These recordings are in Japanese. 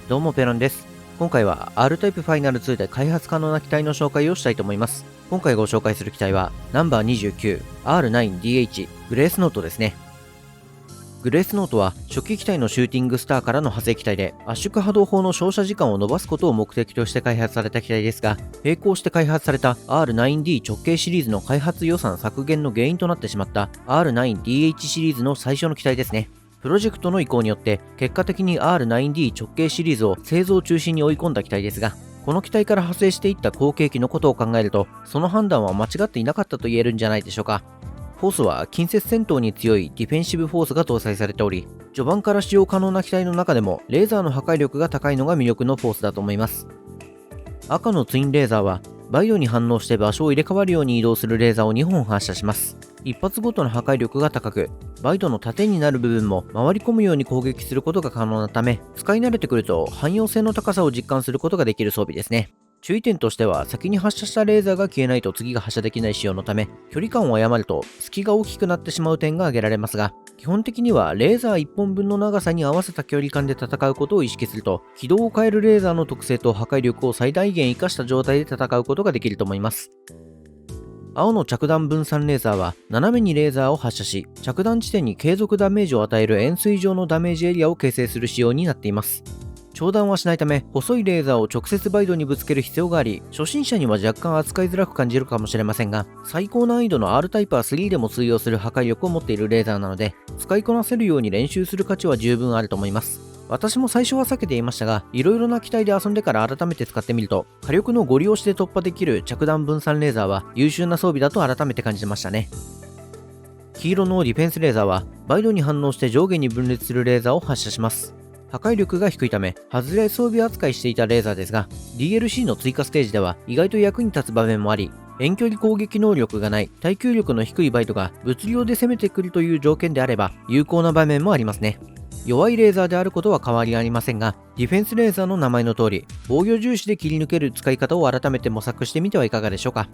どうもペロンです。今回は R タイプファイナル2で開発可能な機体の紹介をしたいと思います。今回ご紹介する機体はナンバー 29R9DH グレースノートですね。グレースノートは初期機体のシューティングスターからの派生機体で、圧縮波動砲の照射時間を伸ばすことを目的として開発された機体ですが、並行して開発された R9D 直径シリーズの開発予算削減の原因となってしまった R9DH シリーズの最初の機体ですね。プロジェクトの移行によって結果的に R9D 直径シリーズを製造中心に追い込んだ機体ですが、この機体から派生していった後継機のことを考えると、その判断は間違っていなかったと言えるんじゃないでしょうか。フォースは近接戦闘に強いディフェンシブフォースが搭載されており、序盤から使用可能な機体の中でもレーザーの破壊力が高いのが魅力のフォースだと思います。赤のツインレーザーはバイオに反応して場所を入れ替わるように移動するレーザーを2本発射します。一発ごとの破壊力が高く、バイドの盾になる部分も回り込むように攻撃することが可能なため、使い慣れてくると汎用性の高さを実感することができる装備ですね。注意点としては、先に発射したレーザーが消えないと次が発射できない仕様のため、距離感を誤ると隙が大きくなってしまう点が挙げられますが、基本的にはレーザー1本分の長さに合わせた距離感で戦うことを意識すると、軌道を変えるレーザーの特性と破壊力を最大限活かした状態で戦うことができると思います。青の着弾分散レーザーは斜めにレーザーを発射し、着弾地点に継続ダメージを与える円錐状のダメージエリアを形成する仕様になっています。長弾はしないため、細いレーザーを直接バイドにぶつける必要があり、初心者には若干扱いづらく感じるかもしれませんが、最高難易度の R タイプは3でも通用する破壊力を持っているレーザーなので、使いこなせるように練習する価値は十分あると思います。私も最初は避けていましたが、いろいろな機体で遊んでから改めて使ってみると、火力のゴリ押しで突破できる着弾分散レーザーは優秀な装備だと改めて感じましたね。黄色のディフェンスレーザーは、バイドに反応して上下に分裂するレーザーを発射します。破壊力が低いため、外れ装備扱いしていたレーザーですが、DLC の追加ステージでは意外と役に立つ場面もあり、遠距離攻撃能力がない耐久力の低いバイトが物量で攻めてくるという条件であれば有効な場面もありますね。弱いレーザーであることは変わりありませんが、ディフェンスレーザーの名前の通り、防御重視で切り抜ける使い方を改めて模索してみてはいかがでしょうか。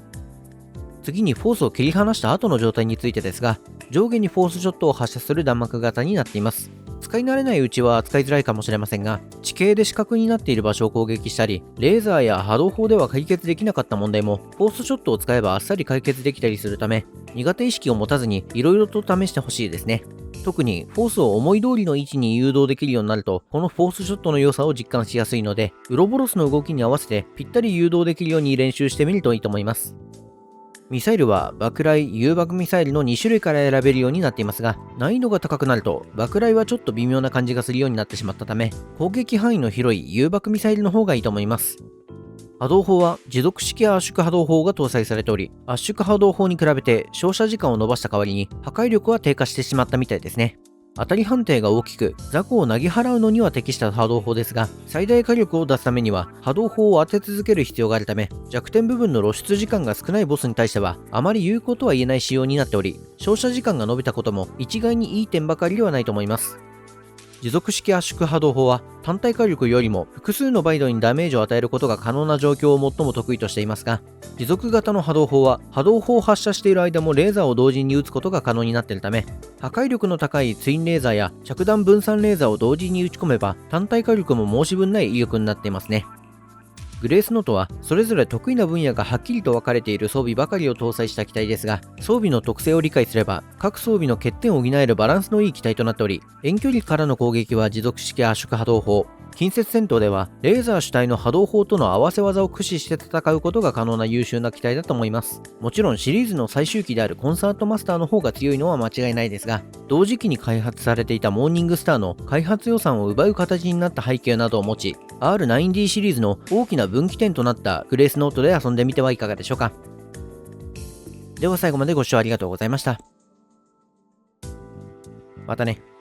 次にフォースを切り離した後の状態についてですが、上下にフォースショットを発射する弾幕型になっています。使い慣れないうちは扱いづらいかもしれませんが、地形で死角になっている場所を攻撃したり、レーザーや波動砲では解決できなかった問題も、フォースショットを使えばあっさり解決できたりするため、苦手意識を持たずに色々と試してほしいですね。特にフォースを思い通りの位置に誘導できるようになると、このフォースショットの良さを実感しやすいので、ウロボロスの動きに合わせてぴったり誘導できるように練習してみるといいと思います。ミサイルは爆雷、誘爆ミサイルの2種類から選べるようになっていますが、難易度が高くなると爆雷はちょっと微妙な感じがするようになってしまったため、攻撃範囲の広い誘爆ミサイルの方がいいと思います。波動砲は持続式圧縮波動砲が搭載されており、圧縮波動砲に比べて照射時間を伸ばした代わりに破壊力は低下してしまったみたいですね。当たり判定が大きく、雑魚を投げ払うのには適した波動砲ですが、最大火力を出すためには波動砲を当て続ける必要があるため、弱点部分の露出時間が少ないボスに対してはあまり有効とは言えない仕様になっており、照射時間が伸びたことも一概にいい点ばかりではないと思います。持続式圧縮波動砲は単体火力よりも複数のバイドにダメージを与えることが可能な状況を最も得意としていますが、持続型の波動砲は波動砲を発射している間もレーザーを同時に撃つことが可能になっているため、破壊力の高いツインレーザーや着弾分散レーザーを同時に撃ち込めば単体火力も申し分ない威力になっていますね。グレースノートはそれぞれ得意な分野がはっきりと分かれている装備ばかりを搭載した機体ですが、装備の特性を理解すれば各装備の欠点を補えるバランスのいい機体となっており、遠距離からの攻撃は持続式圧縮波動砲、近接戦闘ではレーザー主体の波動砲との合わせ技を駆使して戦うことが可能な優秀な機体だと思います。もちろんシリーズの最終機であるコンサートマスターの方が強いのは間違いないですが、同時期に開発されていたモーニングスターの開発予算を奪う形になった背景などを持ち、R9D シリーズの大きな分岐点となったグレースノートで遊んでみてはいかがでしょうか。では最後までご視聴ありがとうございました。またね。